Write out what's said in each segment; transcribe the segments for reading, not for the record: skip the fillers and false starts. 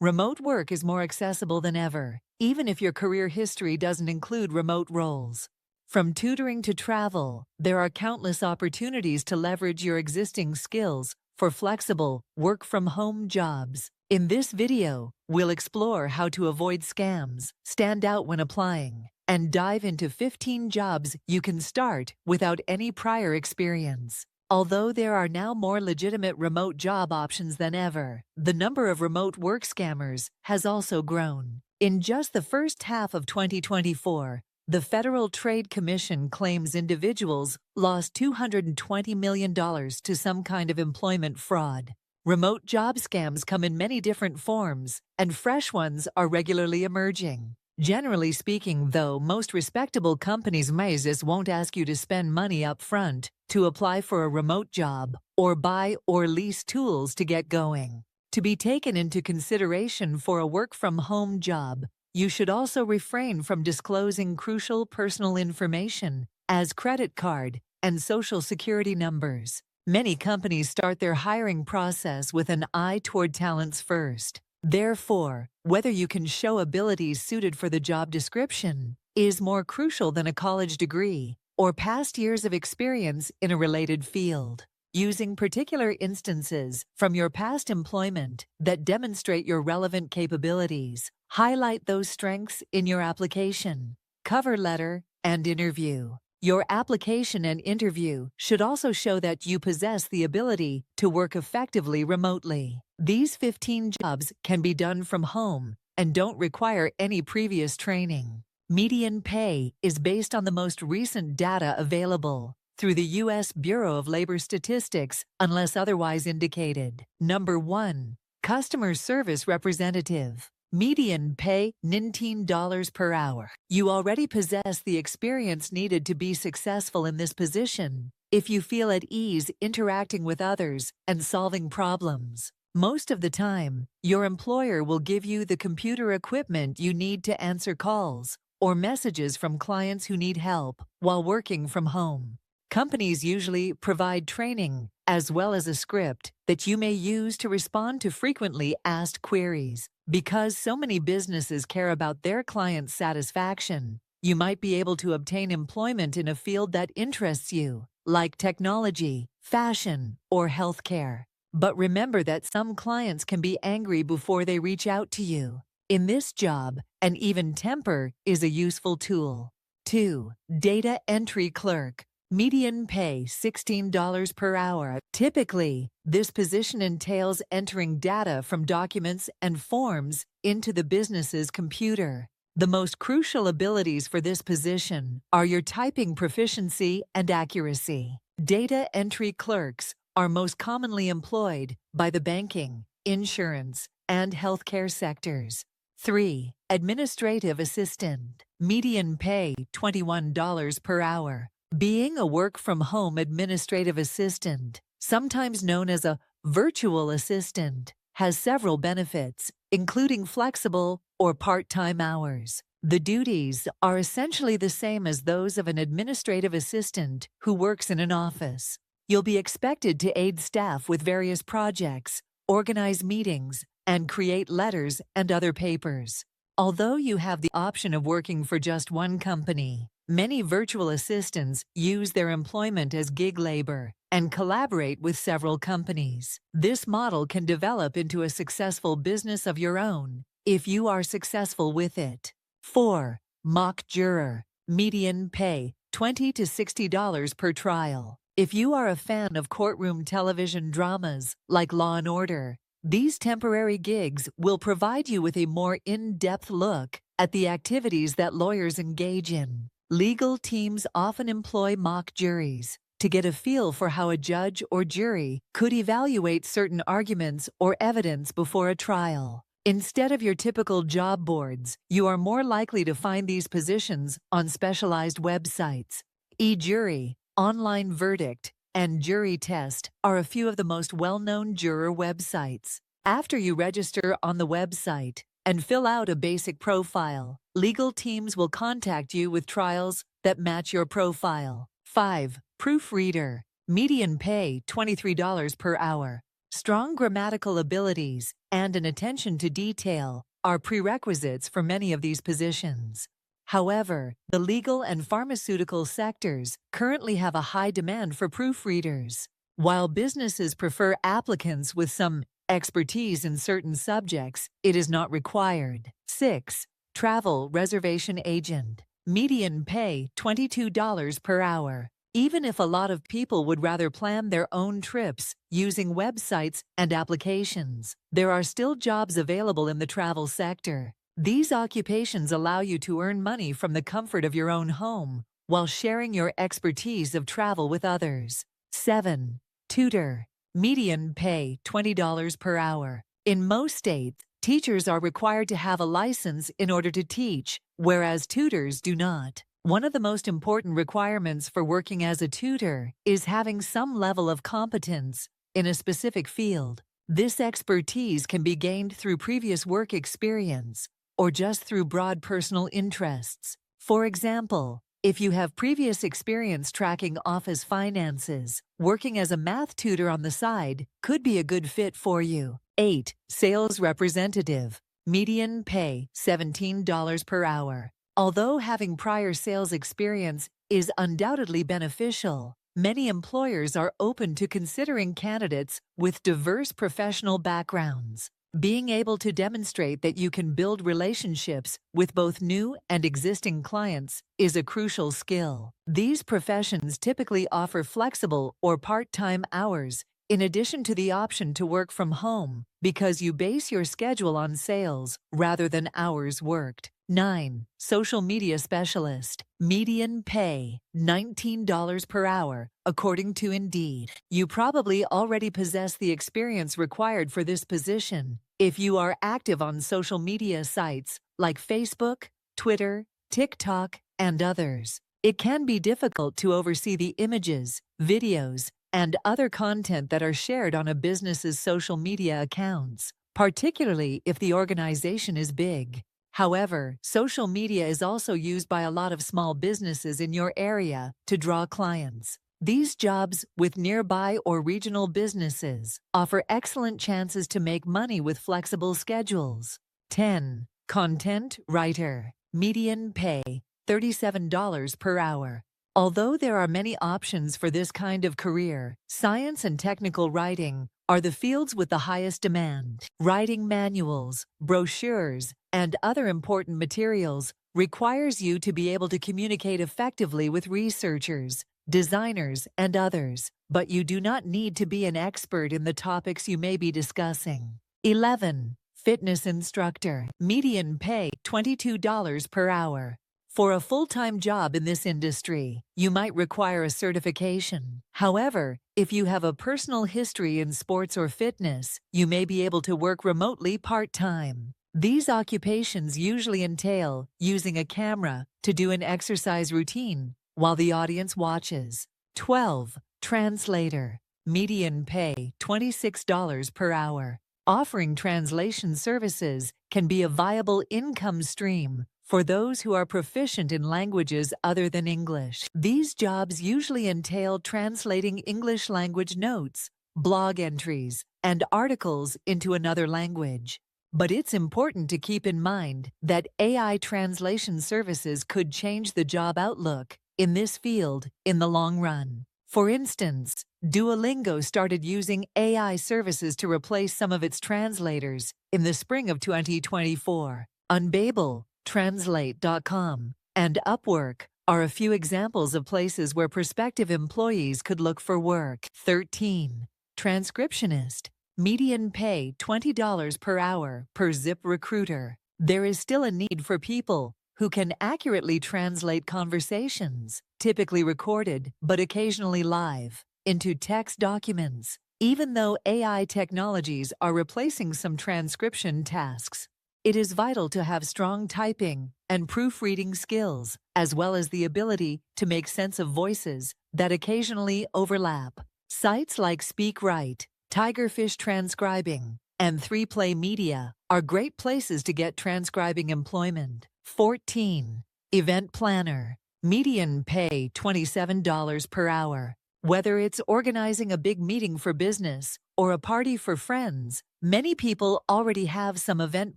Remote work is more accessible than ever, even if your career history doesn't include remote roles. From tutoring to travel, there are countless opportunities to leverage your existing skills for flexible, work-from-home jobs. In this video, we'll explore how to avoid scams, stand out when applying, and dive into 15 jobs you can start without any prior experience. Although there are now more legitimate remote job options than ever, the number of remote work scammers has also grown. In just the first half of 2024, the Federal Trade Commission claims individuals lost $220 million to some kind of employment fraud. Remote job scams come in many different forms, and fresh ones are regularly emerging. Generally speaking, though, most respectable companies won't ask you to spend money up front to apply for a remote job or buy or lease tools to get going. To be taken into consideration for a work-from-home job, you should also refrain from disclosing crucial personal information as credit card and social security numbers. Many companies start their hiring process with an eye toward talents first. Therefore, whether you can show abilities suited for the job description is more crucial than a college degree or past years of experience in a related field. Using particular instances from your past employment that demonstrate your relevant capabilities, highlight those strengths in your application, cover letter, and interview. Your application and interview should also show that you possess the ability to work effectively remotely. These 15 jobs can be done from home and don't require any previous training. Median pay is based on the most recent data available through the U.S. Bureau of Labor Statistics, unless otherwise indicated. Number 1. Customer Service Representative. Median pay $19 per hour. You already possess the experience needed to be successful in this position if you feel at ease interacting with others and solving problems. Most of the time, your employer will give you the computer equipment you need to answer calls or messages from clients who need help while working from home. Companies usually provide training as well as a script that you may use to respond to frequently asked queries. Because so many businesses care about their clients' satisfaction, you might be able to obtain employment in a field that interests you, like technology, fashion, or healthcare. But remember that some clients can be angry before they reach out to you. In this job, an even temper is a useful tool. 2. Data entry clerk. Median pay $16 per hour. Typically, this position entails entering data from documents and forms into the business's computer. The most crucial abilities for this position are your typing proficiency and accuracy. Data entry clerks are most commonly employed by the banking, insurance, and healthcare sectors. 3. Administrative assistant. Median pay $21 per hour. Being a work-from-home administrative assistant, sometimes known as a virtual assistant, has several benefits, including flexible or part-time hours. The duties are essentially the same as those of an administrative assistant who works in an office. You'll be expected to aid staff with various projects, organize meetings, and create letters and other papers. Although you have the option of working for just one company, many virtual assistants use their employment as gig labor and collaborate with several companies. This model can develop into a successful business of your own if you are successful with it. 4. Mock juror. Median pay $20 to $60 per trial. If you are a fan of courtroom television dramas like Law & Order, these temporary gigs will provide you with a more in-depth look at the activities that lawyers engage in. Legal teams often employ mock juries to get a feel for how a judge or jury could evaluate certain arguments or evidence before a trial. Instead of your typical job boards, you are more likely to find these positions on specialized websites. eJury, Online Verdict, and Jury Test are a few of the most well-known juror websites. After you register on the website and fill out a basic profile, legal teams will contact you with trials that match your profile. 5. Proofreader. Median pay $23 per hour. Strong grammatical abilities and an attention to detail are prerequisites for many of these positions. However, the legal and pharmaceutical sectors currently have a high demand for proofreaders. While businesses prefer applicants with some expertise in certain subjects, it is not required. 6. Travel reservation agent. Median pay $22 per hour. Even if a lot of people would rather plan their own trips using websites and applications, there are still jobs available in the travel sector. These occupations allow you to earn money from the comfort of your own home while sharing your expertise of travel with others. 7. Tutor. Median pay $20 per hour. In most states, teachers are required to have a license in order to teach, whereas tutors do not. One of the most important requirements for working as a tutor is having some level of competence in a specific field. This expertise can be gained through previous work experience or just through broad personal interests. For example, if you have previous experience tracking office finances, working as a math tutor on the side could be a good fit for you. 8. Sales representative. Median pay $17 per hour. Although having prior sales experience is undoubtedly beneficial, many employers are open to considering candidates with diverse professional backgrounds. Being able to demonstrate that you can build relationships with both new and existing clients is a crucial skill. These professions typically offer flexible or part-time hours, in addition to the option to work from home, because you base your schedule on sales rather than hours worked. 9. Social media specialist. Median pay $19 per hour, according to Indeed. You probably already possess the experience required for this position if you are active on social media sites like Facebook, Twitter, TikTok, and others. It can be difficult to oversee the images, videos, and other content that are shared on a business's social media accounts, particularly if the organization is big. However, social media is also used by a lot of small businesses in your area to draw clients. These jobs with nearby or regional businesses offer excellent chances to make money with flexible schedules. 10. Content writer. Median pay $37 per hour. Although there are many options for this kind of career, science and technical writing are the fields with the highest demand. Writing manuals, brochures, and other important materials requires you to be able to communicate effectively with researchers, designers, and others, but you do not need to be an expert in the topics you may be discussing. 11. Fitness instructor. Median pay $22 per hour. For a full-time job in this industry, you might require a certification. However, if you have a personal history in sports or fitness, you may be able to work remotely part-time. These occupations usually entail using a camera to do an exercise routine while the audience watches. 12. Translator. Median pay $26 per hour. Offering translation services can be a viable income stream for those who are proficient in languages other than English. These jobs usually entail translating English language notes, blog entries, and articles into another language. But it's important to keep in mind that AI translation services could change the job outlook in this field in the long run. For instance, Duolingo started using AI services to replace some of its translators in the spring of 2024. Unbabel, Translate.com, and Upwork are a few examples of places where prospective employees could look for work. 13. Transcriptionist. Median pay $20 per hour per ZipRecruiter. There is still a need for people who can accurately translate conversations, typically recorded but occasionally live, into text documents. Even though AI technologies are replacing some transcription tasks, it is vital to have strong typing and proofreading skills, as well as the ability to make sense of voices that occasionally overlap. Sites like SpeakRight, Tigerfish Transcribing, and 3Play Media are great places to get transcribing employment. 14. Event planner. Median pay $27 per hour. Whether it's organizing a big meeting for business or a party for friends, many people already have some event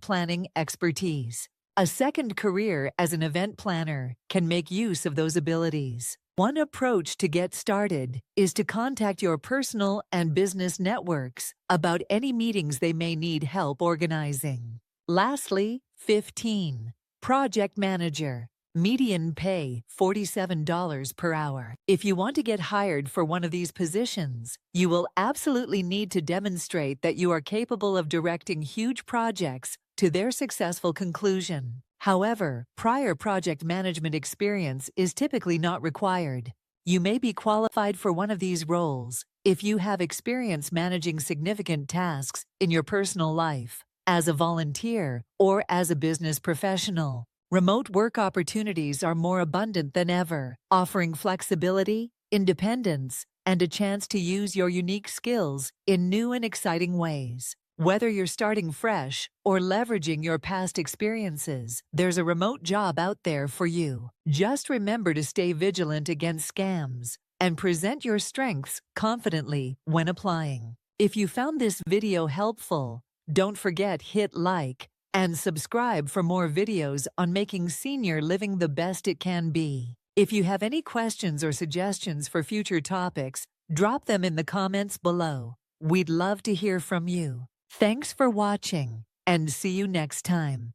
planning expertise. A second career as an event planner can make use of those abilities. One approach to get started is to contact your personal and business networks about any meetings they may need help organizing. Lastly, 15. Project manager. Median pay $47 per hour. If you want to get hired for one of these positions, you will absolutely need to demonstrate that you are capable of directing huge projects to their successful conclusion. However, prior project management experience is typically not required. You may be qualified for one of these roles if you have experience managing significant tasks in your personal life, as a volunteer, or as a business professional. Remote work opportunities are more abundant than ever, offering flexibility, independence, and a chance to use your unique skills in new and exciting ways. Whether you're starting fresh or leveraging your past experiences, there's a remote job out there for you. Just remember to stay vigilant against scams and present your strengths confidently when applying. If you found this video helpful, don't forget hit like and subscribe for more videos on making senior living the best it can be. If you have any questions or suggestions for future topics, drop them in the comments below. We'd love to hear from you. Thanks for watching, and see you next time.